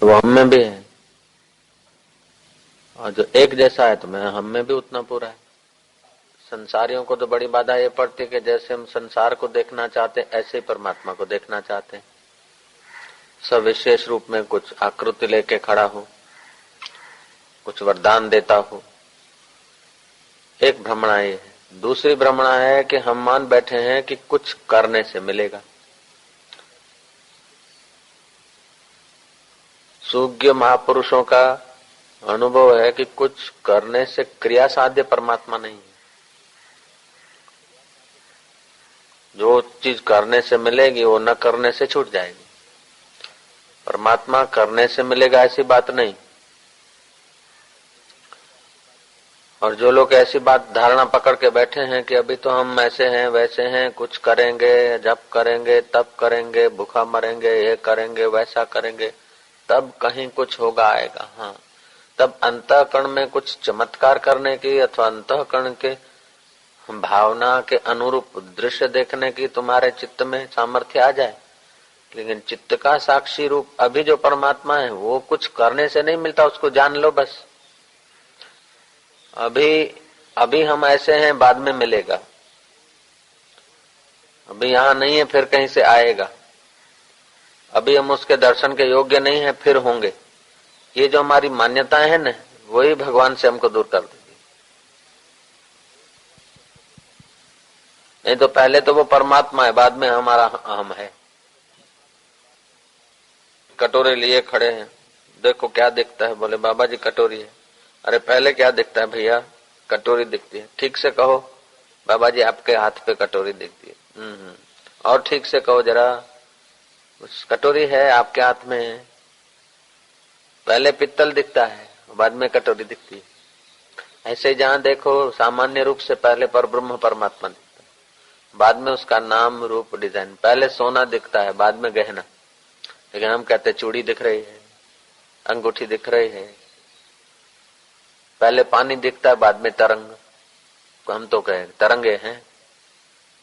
वो हम में भी है, और जो एक जैसा है तो मैं हम में भी उतना पूरा है। संसारियों को तो बड़ी बाधा ये पड़ती है कि जैसे हम संसार को देखना चाहते ऐसे ही परमात्मा को देखना चाहते हैं। सब विशेष रूप में कुछ आकृति लेके खड़ा हो, कुछ वरदान देता हो। एक भ्रमणा ये है। दूसरी भ्रमणा है कि हम मान बैठे हैं कि कुछ करने से मिलेगा। सूज्ञ महापुरुषों का अनुभव है कि कुछ करने से क्रिया साध्य परमात्मा नहीं है। जो चीज करने से मिलेगी वो न करने से छूट जाएगी। परमात्मा करने से मिलेगा ऐसी बात नहीं। और जो लोग ऐसी बात धारणा पकड़ के बैठे हैं कि अभी तो हम ऐसे हैं वैसे हैं, कुछ करेंगे, जब करेंगे तब करेंगे, भूखा मरेंगे, ये करेंगे वैसा करेंगे, तब कहीं कुछ होगा आएगा। हाँ, तब अंतःकरण में कुछ चमत्कार करने की अथवा अंतःकरण के भावना के अनुरूप दृश्य देखने की तुम्हारे चित्त में सामर्थ्य आ जाए। लेकिन चित्त का साक्षी रूप अभी जो परमात्मा है वो कुछ करने से नहीं मिलता, उसको जान लो बस। अभी अभी हम ऐसे हैं, बाद में मिलेगा। अभी यहाँ नहीं है, फिर कहीं से आएगा। अभी हम उसके दर्शन के योग्य नहीं है, फिर होंगे। ये जो हमारी मान्यताएं है ना, वही भगवान से हमको दूर कर देगी। नहीं तो पहले तो वो परमात्मा है, बाद में हमारा हम है। कटोरे लिए खड़े हैं, देखो क्या दिखता है। बोले बाबा जी कटोरी है। अरे पहले क्या दिखता है भैया? कटोरी दिखती है। ठीक से कहो बाबा जी आपके हाथ पे कटोरी दिखती है। और ठीक से कहो जरा, उस कटोरी है आपके हाथ में। पहले पित्तल दिखता है, बाद में कटोरी दिखती है। ऐसे जहाँ देखो सामान्य रूप से पहले पर ब्रह्म परमात्मा दिखता है, बाद में उसका नाम रूप डिजाइन। पहले सोना दिखता है, बाद में गहना। लेकिन हम कहते चूड़ी दिख रही है, अंगूठी दिख रही है। पहले पानी दिखता है, बाद में तरंग। हम तो कहे तरंगे हैं,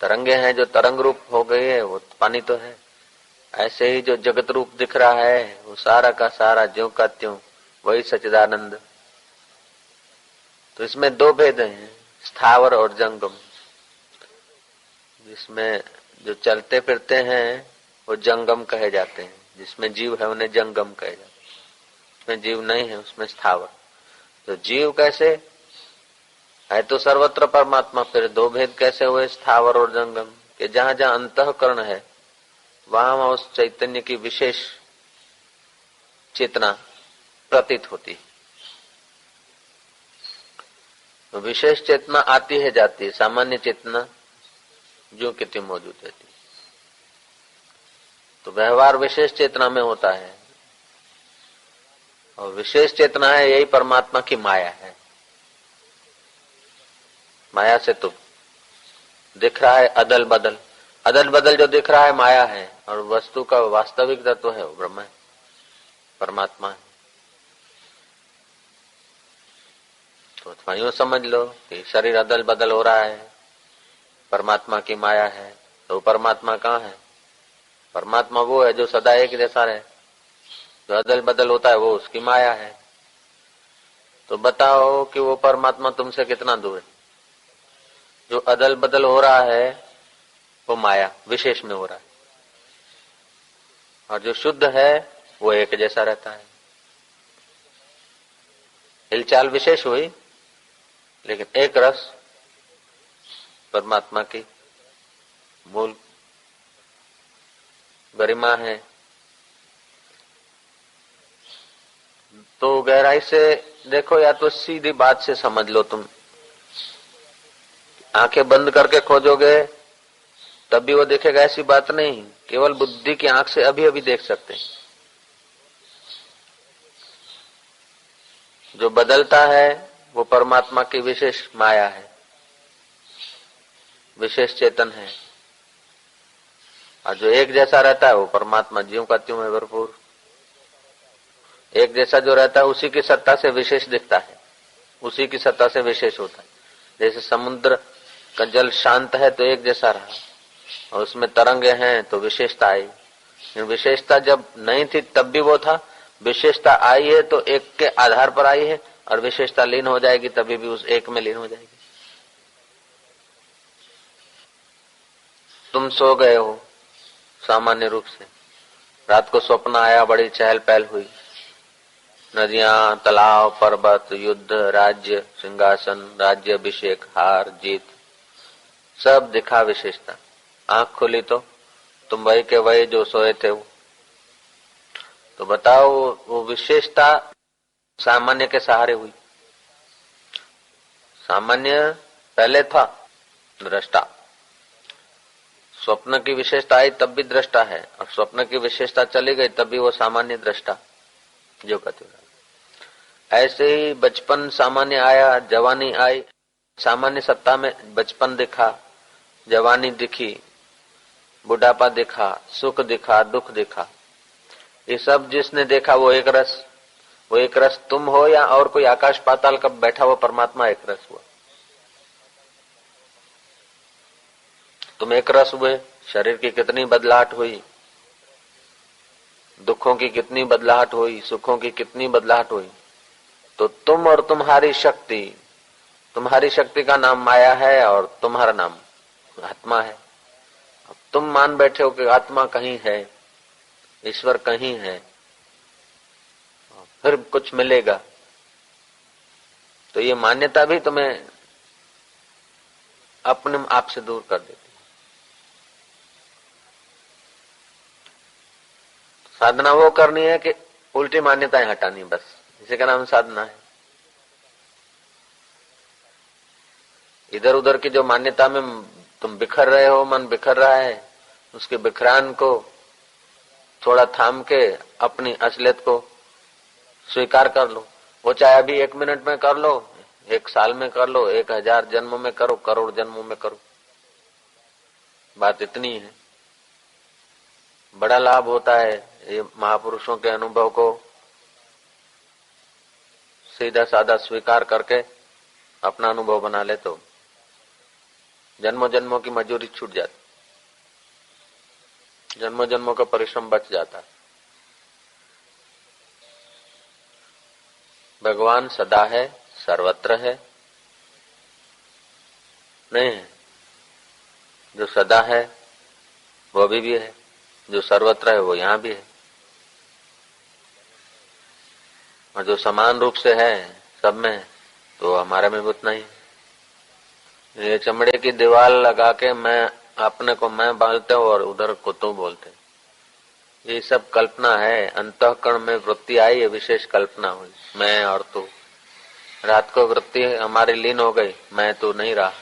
तरंगे हैं। जो तरंग रूप हो गई है वो पानी तो है। ऐसे ही जो जगत रूप दिख रहा है वो सारा का सारा ज्यों का त्यों वही सच्चिदानंद। तो इसमें दो भेद हैं, स्थावर और जंगम। जिसमें जो चलते फिरते हैं वो जंगम कहे जाते हैं, जिसमें जीव है उन्हें जंगम कहे जाते हैं। उसमें जीव नहीं है, उसमें स्थावर। तो जीव कैसे है? तो सर्वत्र परमात्मा। फिर दो भेद कैसे हुए, स्थावर और जंगम के? जहां जहां अंतःकरण है वहां वहां उस चैतन्य की विशेष चेतना प्रतीत होती है। तो विशेष चेतना आती है जाती है, सामान्य चेतना जो कि त्यों मौजूद रहती है। तो व्यवहार विशेष चेतना में होता है, और विशेष चेतना है यही परमात्मा की माया है। माया से तो दिख रहा है अदल बदल। अदल बदल जो दिख रहा है माया है, और वस्तु का वास्तविक तत्व है वो ब्रह्म है, परमात्मा है। तो यूं समझ लो कि शरीर अदल बदल हो रहा है, परमात्मा की माया है। तो परमात्मा कहाँ है? परमात्मा वो है जो सदा एक जैसा रहे। जो अदल बदल होता है वो उसकी माया है। तो बताओ कि वो परमात्मा तुमसे कितना दूर है? जो अदल बदल हो रहा है वो माया विशेष में हो रहा है, और जो शुद्ध है वो एक जैसा रहता है। हिलचाल विशेष हुई, लेकिन एक रस परमात्मा की मूल गरिमा है। तो गहराई से देखो, या तो सीधी बात से समझ लो। तुम आंखें बंद करके खोजोगे तब भी वो देखेगा, ऐसी बात नहीं। केवल बुद्धि की आंख से अभी अभी देख सकते हैं। जो बदलता है वो परमात्मा की विशेष माया है, विशेष चेतन है। और जो एक जैसा रहता है वो परमात्मा ज्यों का त्यों है, भरपूर एक जैसा जो रहता है उसी की सत्ता से विशेष दिखता है, उसी की सत्ता से विशेष होता है। जैसे समुद्र का जल शांत है तो एक जैसा रहा, और उसमें तरंगे हैं तो विशेषता आई। विशेषता जब नहीं थी तब भी वो था, विशेषता आई है तो एक के आधार पर आई है, और विशेषता लीन हो जाएगी तभी भी उस एक में लीन हो जाएगी। तुम सो गए हो सामान्य रूप से, रात को स्वप्न आया, बड़ी चहल पहल हुई, नदियां, तालाब, पर्वत, युद्ध, राज्य, सिंहासन, राज्य अभिषेक, हार जीत, सब दिखा विशेषता। आंख खुली तो तुम वही के वही जो सोए थे वो। तो बताओ वो विशेषता सामान्य के सहारे हुई। सामान्य पहले था दृष्टा, स्वप्न की विशेषता आई तब भी दृष्टा है, और स्वप्न की विशेषता चली गई तब भी वो सामान्य दृष्टा जो कहते हैं। ऐसे ही बचपन सामान्य आया, जवानी आई, सामान्य सत्ता में बचपन दिखा, जवानी दिखी, बुढ़ापा दिखा, सुख दिखा, दुख दिखा। ये सब जिसने देखा वो एक रस, वो एक रस तुम हो या और कोई आकाश पाताल का बैठा हुआ परमात्मा एक रस हुआ। तुम एक रस हुए। शरीर की कितनी बदलाहट हुई, दुखों की कितनी बदलाहट हुई, सुखों की कितनी बदलाहट हुई, तो तुम और तुम्हारी शक्ति का नाम माया है और तुम्हारा नाम आत्मा है। अब तुम मान बैठे हो कि आत्मा कहीं है, ईश्वर कहीं है, फिर कुछ मिलेगा, तो ये मान्यता भी तुम्हें अपने आप से दूर कर देती। साधना वो करनी है कि उल्टी मान्यताएं हटानी, बस इसी का नाम साधना है। इधर उधर की जो मान्यता में तुम बिखर रहे हो, मन बिखर रहा है, उसके बिखरान को थोड़ा थाम के अपनी असलियत को स्वीकार कर लो। वो चाहे अभी 1 मिनट में कर लो, 1 साल में कर लो, 1000 जन्मों में करो, करोड़ जन्मों में करो, बात इतनी है। बड़ा लाभ होता है ये महापुरुषों के अनुभव को सीधा साधा स्वीकार करके अपना अनुभव बना ले तो जन्मों जन्मों की मजूरी छूट जाती, जन्मों जन्मों का परिश्रम बच जाता है। भगवान सदा है, सर्वत्र है नहीं है। जो सदा है वो अभी भी है, जो सर्वत्र है वो यहाँ भी है, और जो समान रूप से है सब में, तो हमारे में भी उतना ही। ये चमड़े की दीवार लगा के मैं अपने को मैं बोलते हो और उधर को तू बोलते, ये सब कल्पना है। अंतःकरण में वृत्ति आई, ये विशेष कल्पना हुई, मैं और तू। रात को वृत्ति हमारी लीन हो गई, मैं तू नहीं रहा।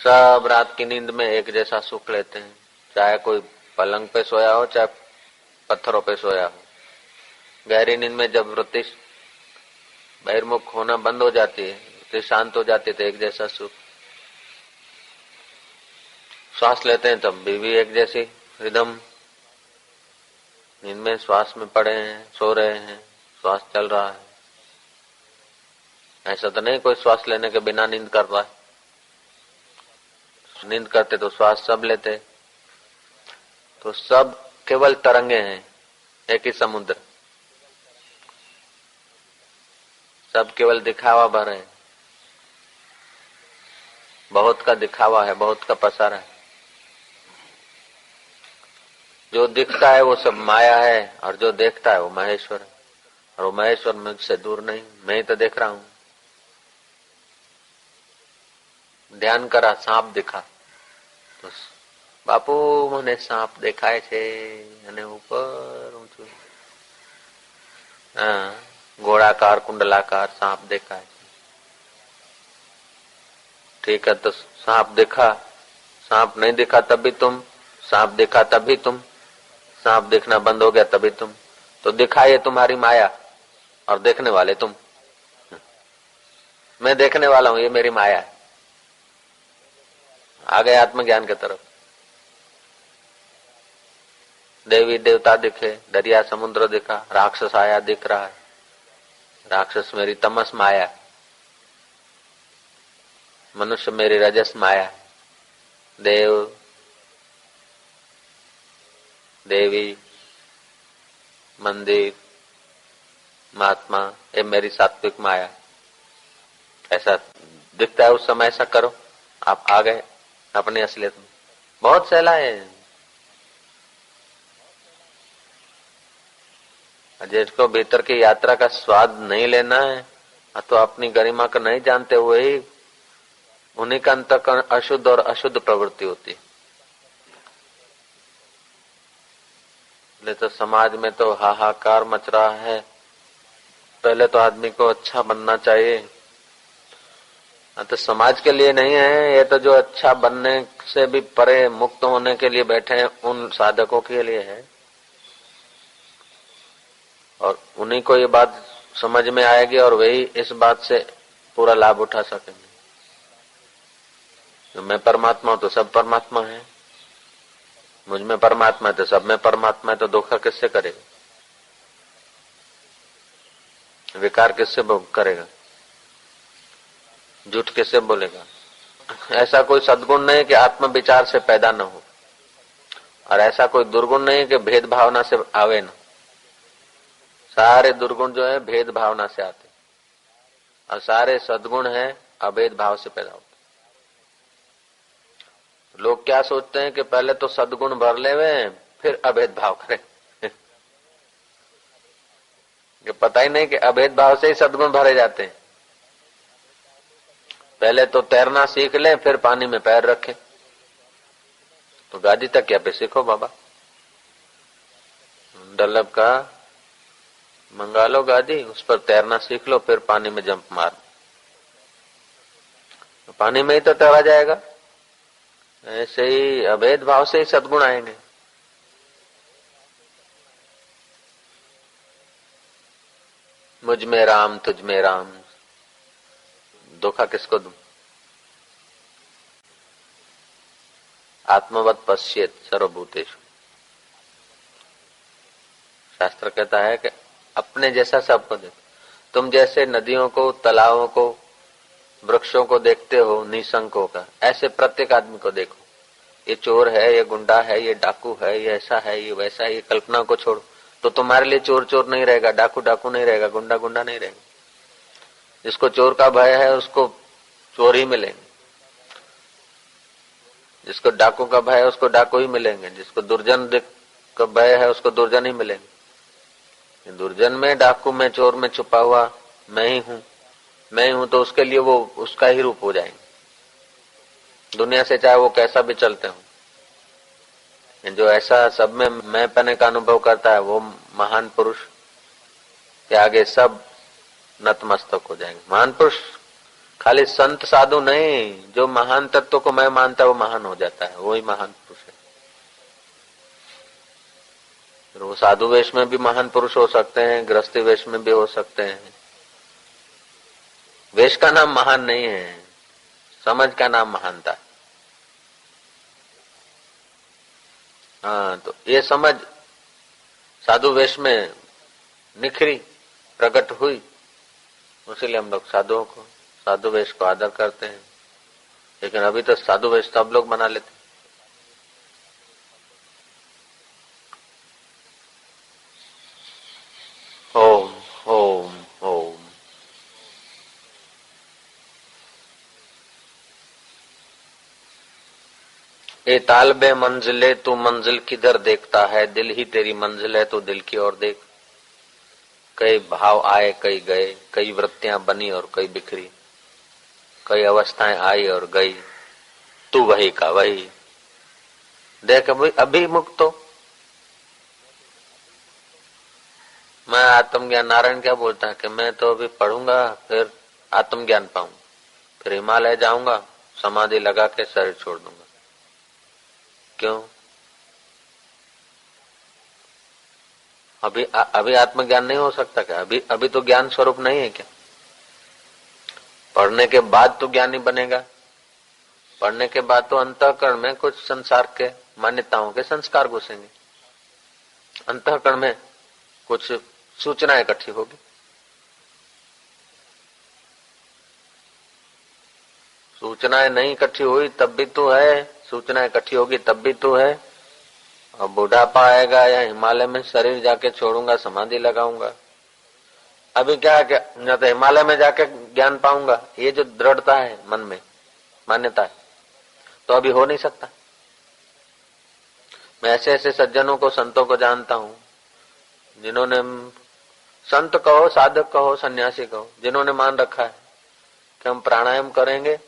सब रात की नींद में एक जैसा सुख लेते हैं, चाहे कोई पलंग पे सोया हो, चाहे पत्थरों पे सोया हो। गहरी नींद में जब वृत्ति बहिर्मुख होना बंद हो जाती है, वृत्ति शांत हो जाती है, तो एक जैसा सुख। श्वास लेते हैं तब भी एक जैसी रिदम, नींद में श्वास में पड़े हैं, सो रहे हैं, श्वास चल रहा है। ऐसा तो नहीं कोई श्वास लेने के बिना नींद कर रहा है। नींद करते तो श्वास सब लेते, तो सब केवल तरंगे हैं, एक ही समुद्र, सब केवल दिखावा भर है, बहुत का दिखावा है, बहुत का पसारा है। जो दिखता है वो सब माया है, और जो देखता है वो महेश्वर है, और वो महेश्वर मुझसे दूर नहीं, मैं ही तो देख रहा हूं। ध्यान करा, सांप दिखा तो बापू મને સાપ દેખાય છે અને ઉપર ઊંચું गोलाकार कुंडलाकार सांप देखा है। ठीक है, तो सांप दिखा, सांप नहीं दिखा तब भी तुम, सांप दिखा तब भी तुम, सांप देखना बंद हो गया तभी तुम। तो दिखा ये तुम्हारी माया और देखने वाले तुम। मैं देखने वाला हूं, ये मेरी माया है। आ गए आत्मज्ञान की तरफ। देवी देवता दिखे, दरिया समुद्र दिखा, राक्षस आया दिख रहा है, राक्षस मेरी तमस माया, मनुष्य मेरी रजस माया, देव, देवी, मंदिर, महात्मा, ये मेरी सात्विक माया, ऐसा दिखता है उस समय, ऐसा करो, आप आ गए अपनी असलियत में। बहुत सहला है। जिसको भीतर की यात्रा का स्वाद नहीं लेना है, तो अपनी गरिमा को नहीं जानते हुए ही उन्हीं का अंतःकरण अशुद्ध और अशुद्ध प्रवृत्ति होती है। इसलिए तो समाज में तो हाहाकार मच रहा है। पहले तो आदमी को अच्छा बनना चाहिए। तो समाज के लिए नहीं है ये, तो जो अच्छा बनने से भी परे मुक्त होने के लिए बैठे हैं उन साधकों के लिए है। और उन्हीं को ये बात समझ में आएगी और वही इस बात से पूरा लाभ उठा सकेंगे। तो मैं परमात्मा हूं तो सब परमात्मा है, मुझ में परमात्मा है तो सब में परमात्मा है, तो धोखा किससे करेगा, विकार किससे करेगा, झूठ किससे बोलेगा। ऐसा कोई सद्गुण नहीं कि आत्म विचार से पैदा न हो, और ऐसा कोई दुर्गुण नहीं कि भेद भावना से आवे न। सारे दुर्गुण जो है भेद भावना से आते, और सारे सद्गुण है अभेद भाव से पैदा होते। लोग क्या सोचते हैं कि पहले तो सद्गुण भर लेवे फिर अभेद भाव करें। कि पता ही नहीं कि अभेद भाव से ही सद्गुण भरे जाते हैं। पहले तो तैरना सीख ले फिर पानी में पैर रखे, तो गादी तक क्या पे सीखो बाबा, डल्लब का मंगा लो गादी, उस पर तैरना सीख लो, फिर पानी में जंप मार, तो पानी में ही तो तैरा जाएगा। ऐसे ही अभेद भाव से ही सद्गुण आएंगे। मुझ में राम तुझ में राम, धोखा किसको दूं। आत्मवत पश्येत सर्वभूतेषु, शास्त्र कहता है कि अपने जैसा सबको देखो। तुम जैसे नदियों को, तालाबों को, वृक्षों को देखते हो निसंकों का, ऐसे प्रत्येक आदमी को देखो। ये चोर है, ये गुंडा है, ये डाकू है, ये ऐसा है, ये वैसा है, ये कल्पना को छोड़ो तो तुम्हारे लिए चोर चोर नहीं रहेगा, डाकू डाकू नहीं रहेगा, गुंडा गुंडा नहीं रहेगा। जिसको चोर का भय है उसको चोर ही मिलेंगे, जिसको डाकू का भय है उसको डाकू ही मिलेंगे, जिसको दुर्जन का भय है उसको दुर्जन ही मिलेंगे। दुर्जन में, डाकू में, चोर में छुपा हुआ मैं ही हूं, मैं ही हूं, तो उसके लिए वो उसका ही रूप हो जाएंगे दुनिया से, चाहे वो कैसा भी चलते हो। जो ऐसा सब में मैं पने का अनुभव करता है वो महान पुरुष के आगे सब नतमस्तक हो जाएंगे। महान पुरुष खाली संत साधु नहीं, जो महान तत्व को मैं मानता है वो महान हो जाता है, वही महान पुरुष है। वो साधु वेश में भी महान पुरुष हो सकते हैं, गृहस्थी वेश में भी हो सकते हैं। वेश का नाम महान नहीं है, समझ का नाम महानता है। हाँ, तो ये समझ साधु वेश में निखरी, प्रकट हुई, उसीलिए हम लोग साधुओं को, साधु वेश को आदर करते हैं। लेकिन अभी तो साधु वेश सब लोग बना लेते। ओम ओम ओम। ए तालबे मंजिले तू मंजिल किधर देखता है, दिल ही तेरी मंजिल है तो दिल की ओर देख। कई भाव आए कई गए, कई वृत्तियां बनी और कई बिखरी, कई अवस्थाएं आई और गई, तू वही का वही देख। अभी मुक्त हो। मैं आत्मज्ञान, नारायण क्या बोलता है कि मैं तो अभी पढ़ूंगा फिर आत्मज्ञान पाऊंगा, फिर हिमालय जाऊंगा, समाधि लगा के शरीर छोड़ दूंगा। क्यों? अभी आत्मज्ञान नहीं हो सकता क्या? अभी अभी तो ज्ञान स्वरूप नहीं है क्या? पढ़ने के बाद तो ज्ञानी बनेगा। पढ़ने के बाद तो अंतःकरण में कुछ संसार के मान्यताओं के संस्कार घुसेंगे, अंतःकरण में कुछ सूचना इकट्ठी होगी। सूचनाएं नहीं इकट्ठी हुई तब भी तो है, सूचना इकट्ठी होगी तब भी तो है। और बुढ़ापा आएगा या हिमालय में शरीर जाके छोड़ूंगा, समाधि लगाऊंगा। अभी क्या क्या न तो हिमालय में जाके ज्ञान पाऊंगा, ये जो दृढ़ता है मन में, मान्यता है, तो अभी हो नहीं सकता। मैं ऐसे ऐसे सज्जनों को, संतों को जानता हूं, जिन्होंने, संत कहो, साधक कहो, सन्यासी कहो, जिन्होंने मान रखा है कि हम प्राणायाम करेंगे,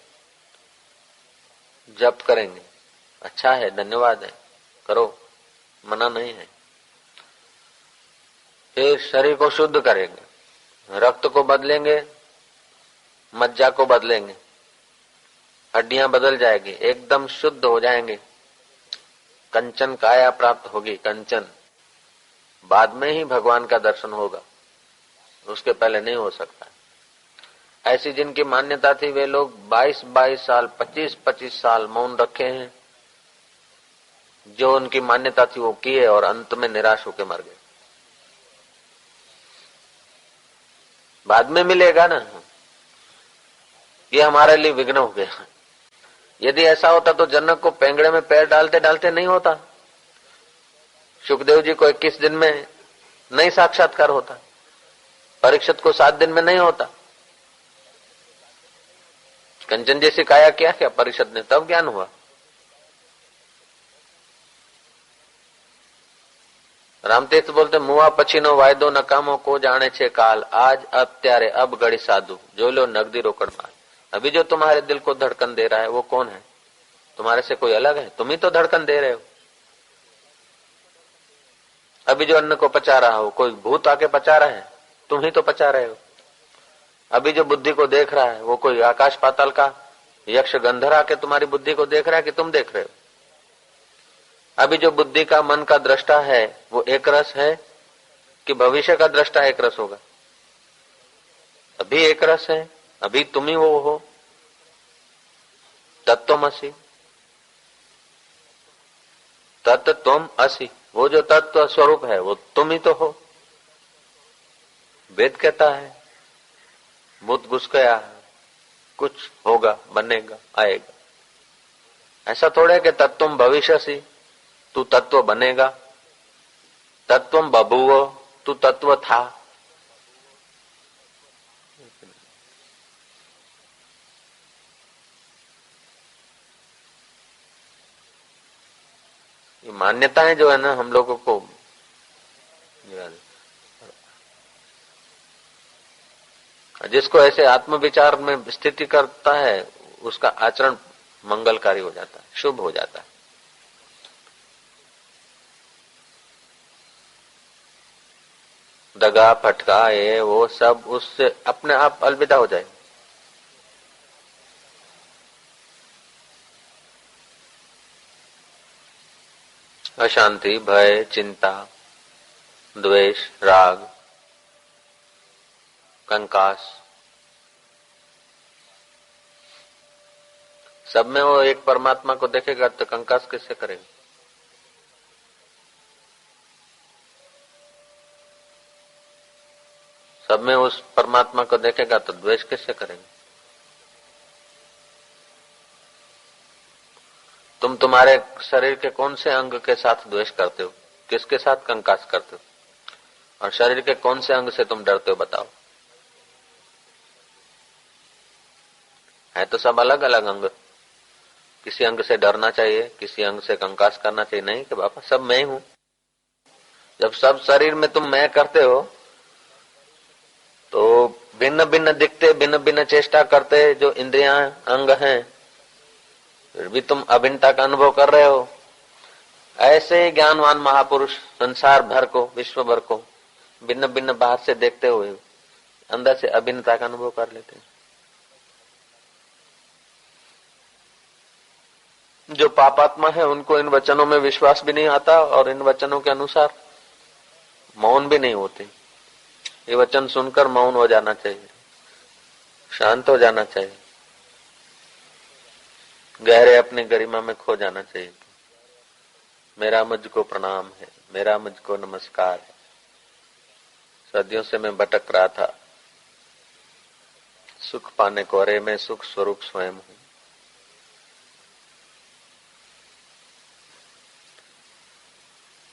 जप करेंगे, अच्छा है, धन्यवाद है, करो, मना नहीं है। फिर शरीर को शुद्ध करेंगे, रक्त को बदलेंगे, मज्जा को बदलेंगे, हड्डियां बदल जाएगी, एकदम शुद्ध हो जाएंगे, कंचन काया प्राप्त होगी, कंचन। बाद में ही भगवान का दर्शन होगा, उसके पहले नहीं हो सकता। ऐसी जिनकी मान्यता थी, वे लोग 22-22 साल, 25-25 साल मौन रखे हैं। जो उनकी मान्यता थी वो किए और अंत में निराश होकर मर गए। बाद में मिलेगा ना, ये हमारे लिए विघ्न हो गया। यदि ऐसा होता तो जनक को पेंगड़े में पैर डालते डालते नहीं होता, सुखदेव जी को 21 दिन में नहीं साक्षात्कार होता, परीक्षित को 7 दिन में नहीं होता। कंचन जैसी काया किया क्या परीक्षित ने, तब ज्ञान हुआ। रामतीर्थ बोलते, मुआ पछीनो वायदो नकामो को जाने छे काल, आज अब त्यारे अब गड़ी साधु, जो लो नगदी रोकड़ माल। अभी जो तुम्हारे दिल को धड़कन दे रहा है वो कौन है? तुम्हारे से कोई अलग है? तुम ही तो धड़कन दे रहे हो। अभी जो अन्न को पचा रहा हो, कोई भूत आके पचा रहा है? तुम ही तो पचा रहे हो। अभी जो बुद्धि को देख रहा है, वो कोई आकाश पाताल का यक्ष गंधर आके तुम्हारी बुद्धि को देख रहा है कि तुम देख रहे हो? अभी जो बुद्धि का, मन का दृष्टा है, वो एक रस है कि भविष्य का दृष्टा एक रस होगा? अभी एक रस है, अभी तुम ही वो हो, तत्वमसि, तत्त्वम असि। वो जो तत्व स्वरूप है वो तुम ही तो हो। वेद कहता है, भूत घुस गया, कुछ होगा, बनेगा, आएगा। ऐसा थोड़े कि तत्वम भविष्यसि, तू तत्व बनेगा। तत्वम बभूव, तू तत्व था। ये मान्यताएं जो है ना, हम लोगों को, जिसको ऐसे आत्म विचार में स्थिति करता है, उसका आचरण मंगलकारी हो जाता है, शुभ हो जाता है। दगा फटका ये वो सब उससे अपने आप अलविदा हो जाए। अशांति, भय, चिंता, द्वेष, राग, कंकास, सब में वो एक परमात्मा को देखेगा तो कंकास किससे करेगा? सब में उस परमात्मा को देखेगा तो द्वेष किससे करेगा? तुम तुम्हारे शरीर के कौन से अंग के साथ द्वेष करते हो? किसके साथ कंकास करते हो? और शरीर के कौन से अंग से तुम डरते हो? बताओ। है तो सब अलग अलग अंग। किसी अंग से डरना चाहिए, किसी अंग से कंकास करना चाहिए, नहीं कि बाबा सब मैं ही हूं। जब सब शरीर में तुम मैं करते हो तो भिन्न भिन्न दिखते, भिन्न भिन्न चेष्टा करते जो इंद्रियां, अंग हैं, फिर भी तुम अभिन्नता का अनुभव कर रहे हो। ऐसे ही ज्ञानवान महापुरुष संसार भर को, विश्व भर को भिन्न भिन्न बाहर से देखते हुए अंदर से अभिन्नता का अनुभव कर लेते हैं। जो पापात्मा है उनको इन वचनों में विश्वास भी नहीं आता और इन वचनों के अनुसार मौन भी नहीं होते। ये वचन सुनकर मौन हो जाना चाहिए, शांत हो जाना चाहिए, गहरे अपनी गरिमा में खो जाना चाहिए। मेरा मुझको प्रणाम है, मेरा मुझको नमस्कार है। सदियों से मैं भटक रहा था सुख पाने को, अरे मैं सुख स्वरूप स्वयं हूं।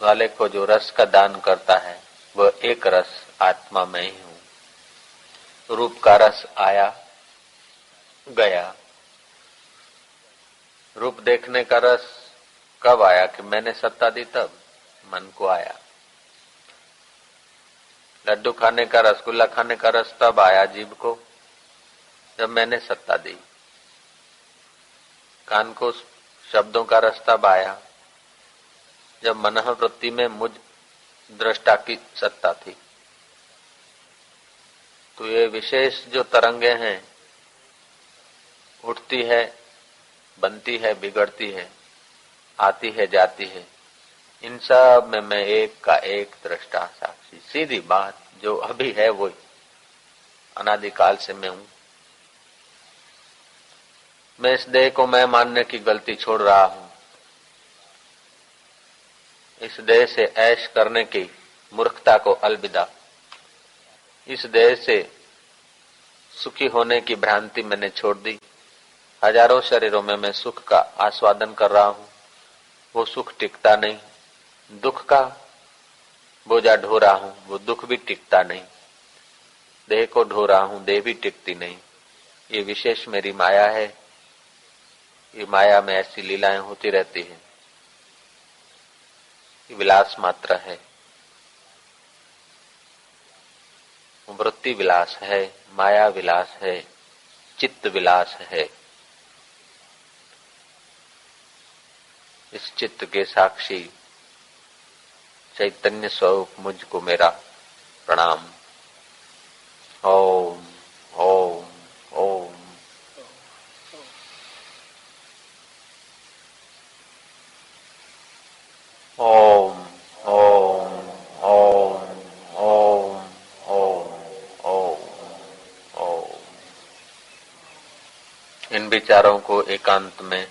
वाले को जो रस का दान करता है वह एक रस आत्मा में ही हूँ। रूप का रस आया गया। रूप देखने का रस कब आया कि मैंने सत्ता दी, तब मन को आया। लड्डू खाने का, रसगुल्ला खाने का रस तब आया जीभ को जब मैंने सत्ता दी। कान को शब्दों का रस तब आया जब मनोवृत्ति में मुझ दृष्टा की सत्ता थी। तो ये विशेष जो तरंगे हैं, उठती है, बनती है, बिगड़ती है, आती है, जाती है, इन सब में मैं एक का एक दृष्टा साक्षी। सीधी बात, जो अभी है वो अनादिकाल से मैं हूं। मैं इस देह को मैं मानने की गलती छोड़ रहा हूं। इस देह से ऐश करने की मूर्खता को अलविदा। इस देह से सुखी होने की भ्रांति मैंने छोड़ दी। हजारों शरीरों में मैं सुख का आस्वादन कर रहा हूं, वो सुख टिकता नहीं। दुख का बोझा ढो रहा हूं, वो दुख भी टिकता नहीं। देह को ढो रहा हूं, देह भी टिकती नहीं। ये विशेष मेरी माया है। ये माया में ऐसी लीलाएं होती रहती हैं। ये विलास मात्र है, वृत्ति विलास है, माया विलास है, चित्त विलास है। इस चित्त के साक्षी चैतन्य स्वरूप मुझको मेरा प्रणाम। ओम ओम ओम। ओम ओम ओम ओम ओम ओम ओम। इन विचारों को एकांत में,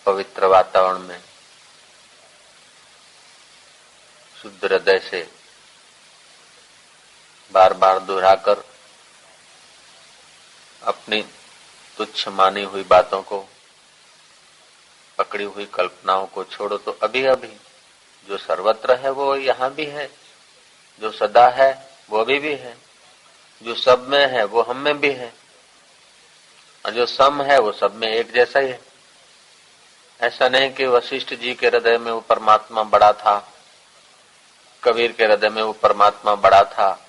पवित्र वातावरण में, शुद्ध हृदय से बार बार दोहराकर अपनी तुच्छ मानी हुई बातों को, पकड़ी हुई कल्पनाओं को छोड़ो तो अभी अभी जो सर्वत्र है वो यहाँ भी है, जो सदा है वो अभी भी है, जो सब में है वो हम में भी है, और जो सम है वो सब में एक जैसा ही है। ऐसा नहीं कि वशिष्ठ जी के हृदय में वो परमात्मा बड़ा था, कबीर के हृदय में वो परमात्मा बड़ा था,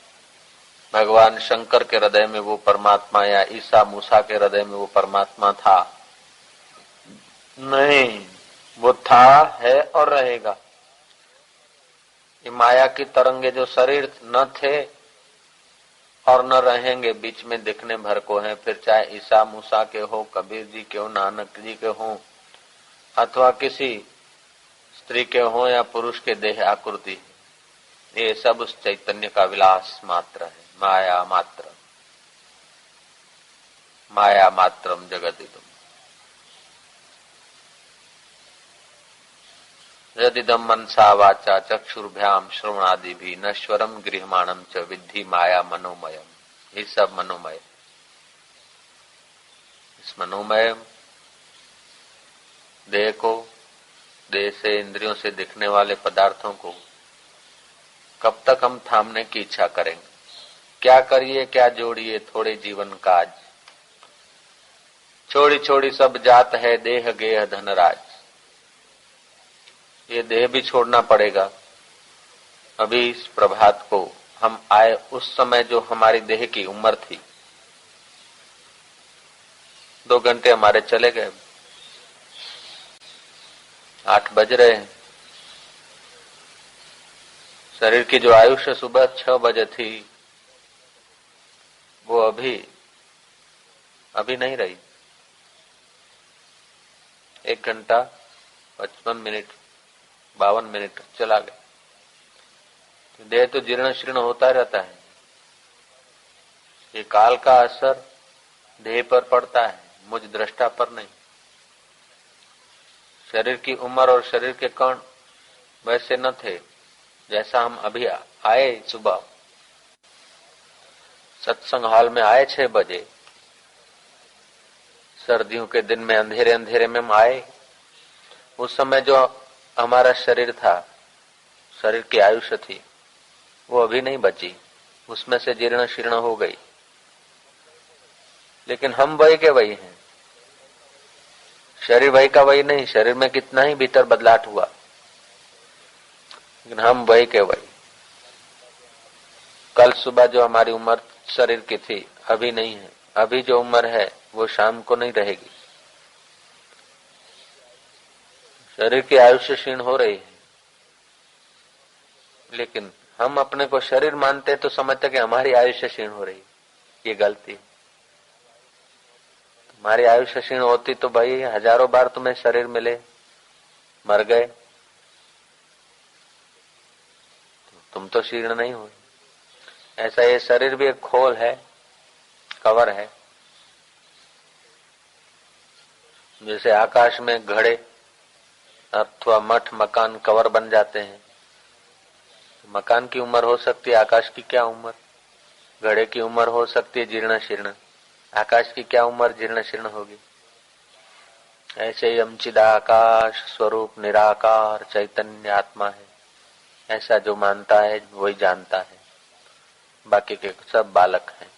भगवान शंकर के हृदय में वो परमात्मा या ईसा मूसा के हृदय में वो परमात्मा था। नहीं, वो था, है और रहेगा। ये माया की तरंगे जो शरीर न थे और न रहेंगे, बीच में दिखने भर को हैं, फिर चाहे ईसा मूसा के हो, कबीर जी के हो, नानक जी के हो, अथवा किसी स्त्री के हो या पुरुष के देह आकृति, ये सब उस चैतन्य का विलास मात्र है। माया मात्र, माया मात्रम जगदिदम। यदिदम मनसा वाचा चक्षुर्भ्याम श्रवणादि भी नश्वरम गृहमाणम च विद्धि माया मनोमयम। ये सब मनोमय। इस मनोमय देह को, देह से इंद्रियों से दिखने वाले पदार्थों को कब तक हम थामने की इच्छा करेंगे? क्या करिए क्या जोड़िए थोड़े जीवन काज, छोड़ी छोड़ी सब जात है देह गेह धनराज। ये देह भी छोड़ना पड़ेगा। अभी इस प्रभात को हम आए उस समय जो हमारी देह की उम्र थी, 2 घंटे हमारे चले गए, 8 बज रहे हैं। शरीर की जो आयुष्य सुबह 6 बजे थी वो अभी नहीं रही। 1 घंटा 55 मिनट 52 मिनट चला गया। देह तो जीर्ण शीर्ण होता रहता है। ये काल का असर देह पर पड़ता है, मुझ दृष्टा पर नहीं। शरीर की उम्र और शरीर के कण वैसे न थे जैसा हम अभी आए। सुबह सत्संग हॉल में आए 6 बजे, सर्दियों के दिन में अंधेरे अंधेरे में हम आए। उस समय जो हमारा शरीर था, शरीर की आयुष्य थी, वो अभी नहीं बची, उसमें से जीर्ण शीर्ण हो गई, लेकिन हम वही के वही हैं। शरीर वही का वही नहीं, शरीर में कितना ही भीतर बदलाव हुआ, लेकिन हम वही के वही। कल सुबह जो हमारी उम्र शरीर की थी अभी नहीं है, अभी जो उम्र है वो शाम को नहीं रहेगी। शरीर की आयुष्य क्षीण हो रही है, लेकिन हम अपने को शरीर मानते तो समझते कि हमारी आयुष्य क्षीण हो रही है। ये गलती है। तुम्हारी आयुष्य क्षीण होती तो भाई हजारों बार तुम्हें शरीर मिले, मर गए, तुम तो क्षीण नहीं हो। ऐसा ये शरीर भी एक खोल है, कवर है। जैसे आकाश में घड़े अथवा मठ मकान कवर बन जाते हैं, मकान की उम्र हो सकती है, आकाश की क्या उम्र। घड़े की उम्र हो सकती है जीर्ण शीर्ण, आकाश की क्या उम्र जीर्ण शीर्ण होगी। ऐसे ही हम चिदाकाश स्वरूप निराकार चैतन्य आत्मा है, ऐसा जो मानता है वही जानता है, बाकी के सब बालक हैं।